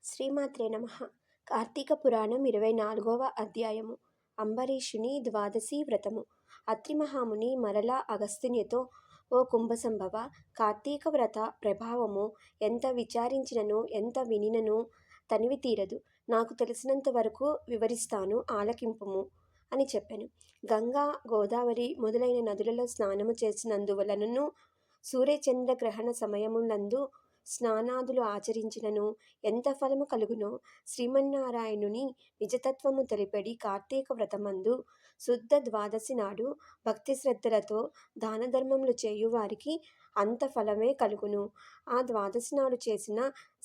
శ్రీమాత్రే నమః. కార్తీక పురాణం 24వ అధ్యాయము. అంబరీషుని ద్వాదశి వ్రతము. అత్రి మహాముని మరలా అగస్త్యునితో, ఓ కుంభసంభవ, కార్తీక వ్రత ప్రభావము ఎంత విచారించినను ఎంత వినినను తనివి తీరదు. నాకు తెలిసినంత వరకు వివరిస్తాను, ఆలకింపుము అని చెప్పెను. గంగా, గోదావరి మొదలైన నదులలో స్నానము చేసినందువలనను, సూర్యచంద్ర గ్రహణ సమయములందు స్నానాదులు ఆచరించినను ఎంత ఫలము కలుగునో శ్రీమన్నారాయణుని నిజతత్వము తెలిపెడి కార్తీక వ్రతమందు శుద్ధ ద్వాదశి నాడు భక్తి శ్రద్ధలతో దానధర్మములు చేయువారికి అంత ఫలమే కలుగును. ఆ ద్వాదశి నాడు చేసిన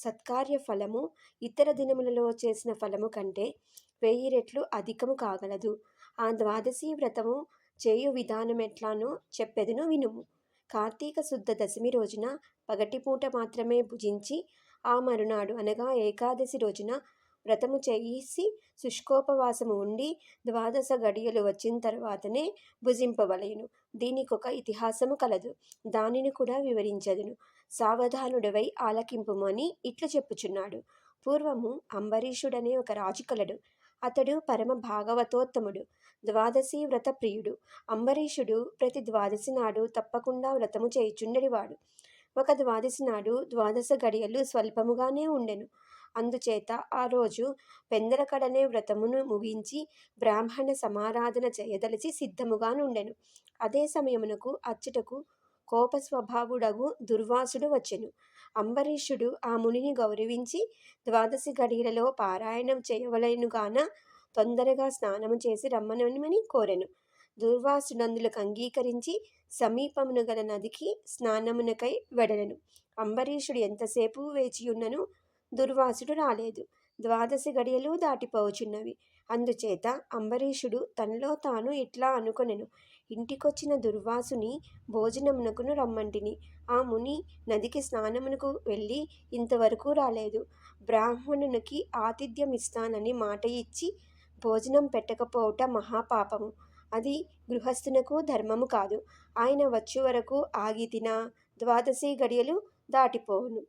సత్కార్య ఫలము ఇతర దినములలో చేసిన ఫలము కంటే 1000 రెట్లు అధికము కాగలదు. ఆ ద్వాదశి వ్రతము చేయు విధానమెట్లానో చెప్పెదను వినుము. కార్తీక శుద్ధ దశమి రోజున పగటిపూట మాత్రమే భుజించి, ఆ మరునాడు అనగా ఏకాదశి రోజున వ్రతము చేసి శుష్కోపవాసము ఉండి ద్వాదశ గడియలు వచ్చిన తర్వాతనే భుజింపవలెను. దీనికొక ఇతిహాసము కలదు, దానిని కూడా వివరించదును. సావధానుడవై ఆలకింపుము అని ఇట్లు చెప్పుచున్నాడు. పూర్వము అంబరీషుడనే ఒక రాజు కలడు. అతడు పరమ భాగవతోత్తముడు, ద్వాదశి వ్రత ప్రియుడు. అంబరీషుడు ప్రతి ద్వాదశి నాడు తప్పకుండా వ్రతము చేయుచుండెడివాడు. ఒక ద్వాదశి నాడు ద్వాదశ గడియలు స్వల్పముగానే ఉండెను. అందుచేత ఆ రోజు పెందలకడనే వ్రతమును ముగించి బ్రాహ్మణ సమారాధన చేయదలిచి సిద్ధముగా నుండెను. అదే సమయమునకు అచ్చటకు కోపస్వభావుడగు దుర్వాసుడు వచ్చెను. అంబరీషుడు ఆ మునిని గౌరవించి, ద్వాదశి గడియలలో పారాయణం చేయవలెనుగాన తొందరగా స్నానము చేసి రమ్మనమని కోరెను. దుర్వాసుడందులకు అంగీకరించి సమీపమున గల నదికి స్నానమునకై వెడలెను. అంబరీషుడు ఎంతసేపు వేచియున్నను దుర్వాసుడు రాలేదు. ద్వాదశి గడియలు దాటిపోవుచున్నవి. అందుచేత అంబరీషుడు తనలో తాను ఇట్లా అనుకొనెను, ఇంటికొచ్చిన దుర్వాసుని భోజనమునకును రమ్మంటిని. ఆ ముని నదికి స్నానమునకు వెళ్ళి ఇంతవరకు రాలేదు. బ్రాహ్మణునికి ఆతిథ్యమిస్తానని మాట ఇచ్చి భోజనం పెట్టకపోవుట మహాపాపము. అది గృహస్థునకు ధర్మము కాదు. ఆయన వచ్చు వరకు ఆగితినా ద్వాదశి గడియలు దాటిపోవును,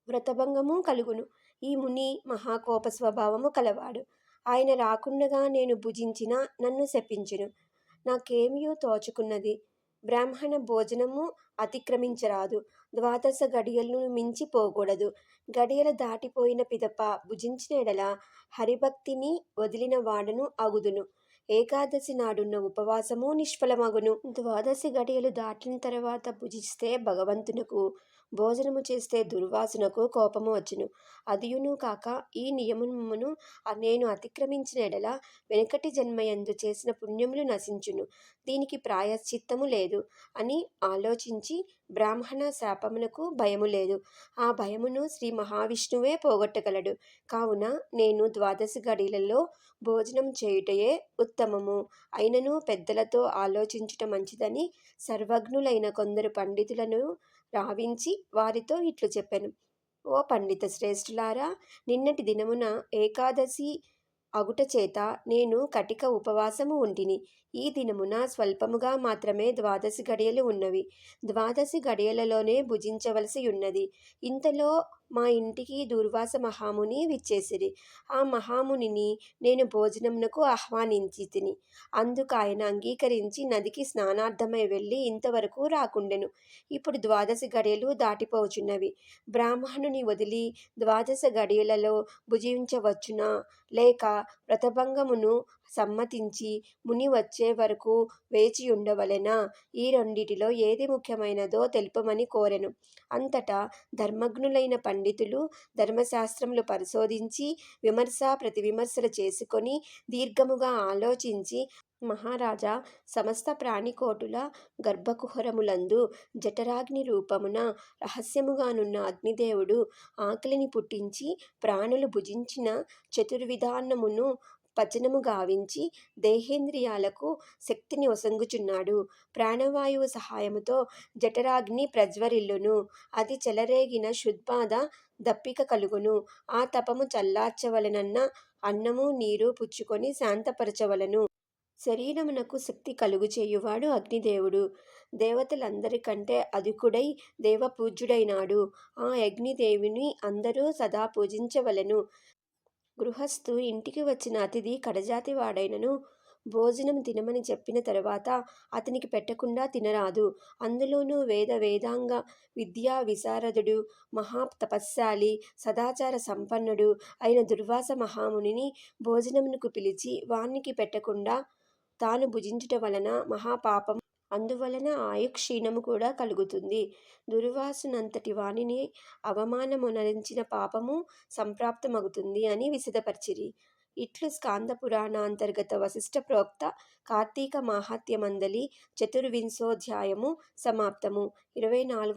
వ్రతభంగము కలుగును. ఈ ముని మహాకోప స్వభావము కలవాడు. ఆయన రాకుండగా నేను భుజించిన నన్ను శపించును. నాకేమియో తోచుకున్నది. బ్రాహ్మణ భోజనము అతిక్రమించరాదు, ద్వాదశ గడియలను మించి పోకూడదు. గడియలు దాటిపోయిన పిదప భుజించిన ఎడల హరిభక్తిని వదిలిన వాడను అగుదును. ఏకాదశి నాడున్న ఉపవాసము నిష్ఫలమగును. ద్వాదశి గడియలు దాటిన తర్వాత భుజిస్తే భగవంతునకు, భోజనము చేస్తే దుర్వాసునకు కోపము వచ్చును. అదియును కాక ఈ నియమమును నేను అతిక్రమించిన ఎడల వెనుకటి జన్మయందు చేసిన పుణ్యములు నశించును. దీనికి ప్రాయశ్చిత్తము లేదు అని ఆలోచించి బ్రాహ్మణ శాపమునకు భయము లేదు. ఆ భయమును శ్రీ మహావిష్ణువే పోగొట్టగలడు. కావున నేను ద్వాదశి గడియలలో భోజనం చేయుటయే ఉత్తమము. అయినను పెద్దలతో ఆలోచించుట మంచిదని సర్వజ్ఞులైన కొందరు పండితులను రావించి వారితో ఇట్లు చెప్పెను. ఓ పండిత శ్రేష్ఠులారా, నిన్నటి దినమున ఏకాదశి అగుట చేత నేను కటిక ఉపవాసము ఉంటిని. ఈ దినమున స్వల్పముగా మాత్రమే ద్వాదశి గడియలు ఉన్నవి. ద్వాదశి గడియలలోనే భుజించవలసి ఉన్నది. ఇంతలో మా ఇంటికి దుర్వాస మహాముని విచ్చేసిరి. ఆ మహామునిని నేను భోజనమునకు ఆహ్వానించి తిని, అందుకు ఆయన అంగీకరించి నదికి స్నానార్థమై వెళ్ళి ఇంతవరకు రాకుండెను. ఇప్పుడు ద్వాదశి గడియలు దాటిపోచున్నవి. బ్రాహ్మణుని వదిలి ద్వాదశ గడియలలో భుజించవచ్చునా, లేక వ్రతభంగమును సమ్మతించి ముని వచ్చే వరకు వేచియుండవలెనా? ఈ రెండిటిలో ఏది ముఖ్యమైనదో తెలుపమని కోరెను. అంతటా ధర్మజ్ఞులైన పండితులు ధర్మశాస్త్రములు పరిశోధించి విమర్శ ప్రతివిమర్శలు చేసుకొని దీర్ఘముగా ఆలోచించి, మహారాజా, సమస్త ప్రాణికోటుల గర్భకుహరములందు జఠరాగ్ని రూపమున రహస్యముగానున్న అగ్నిదేవుడు ఆకలిని పుట్టించి ప్రాణులు భుజించిన చతుర్విధాన్నమును పచనము గావించి దేహేంద్రియాలకు శక్తిని ఒసంగుచున్నాడు. ప్రాణవాయువు సహాయముతో జఠరాగ్ని ప్రజ్వరిల్లును. అది చెలరేగిన శుద్బాధ దప్పిక కలుగును. ఆ తపము చల్లార్చవలెనన్న అన్నము నీరు పుచ్చుకొని శాంతపరచవలను. శరీరమునకు శక్తి కలుగుచేయువాడు అగ్నిదేవుడు. దేవతలందరికంటే అధికుడై దేవపూజ్యుడైనాడు. ఆ అగ్నిదేవుని అందరూ సదా పూజించవలెను. గృహస్థు ఇంటికి వచ్చిన అతిథి కడజాతి వాడైనను భోజనం తినమని చెప్పిన తరువాత అతనికి పెట్టకుండా తినరాదు. అందులోనూ వేదాంగ విద్యా విశారదుడు, మహా తపస్శాలి, సదాచార సంపన్నుడు అయిన దుర్వాస మహామునిని భోజనమునకు పిలిచి వానికి పెట్టకుండా తాను భుజించుట వలన మహాపాపం. అందువలన ఆయుక్షీణము కూడా కలుగుతుంది. దుర్వాసునంతటి వానిని అవమానమునరించిన పాపము సంప్రాప్తమగుతుంది అని విశదపర్చిరి. ఇట్లు స్కాంద పురాణాంతర్గత వశిష్ఠ ప్రోక్త కార్తీక మాహాత్మ్యమందలి చతుర్వింశోధ్యాయము సమాప్తము. 24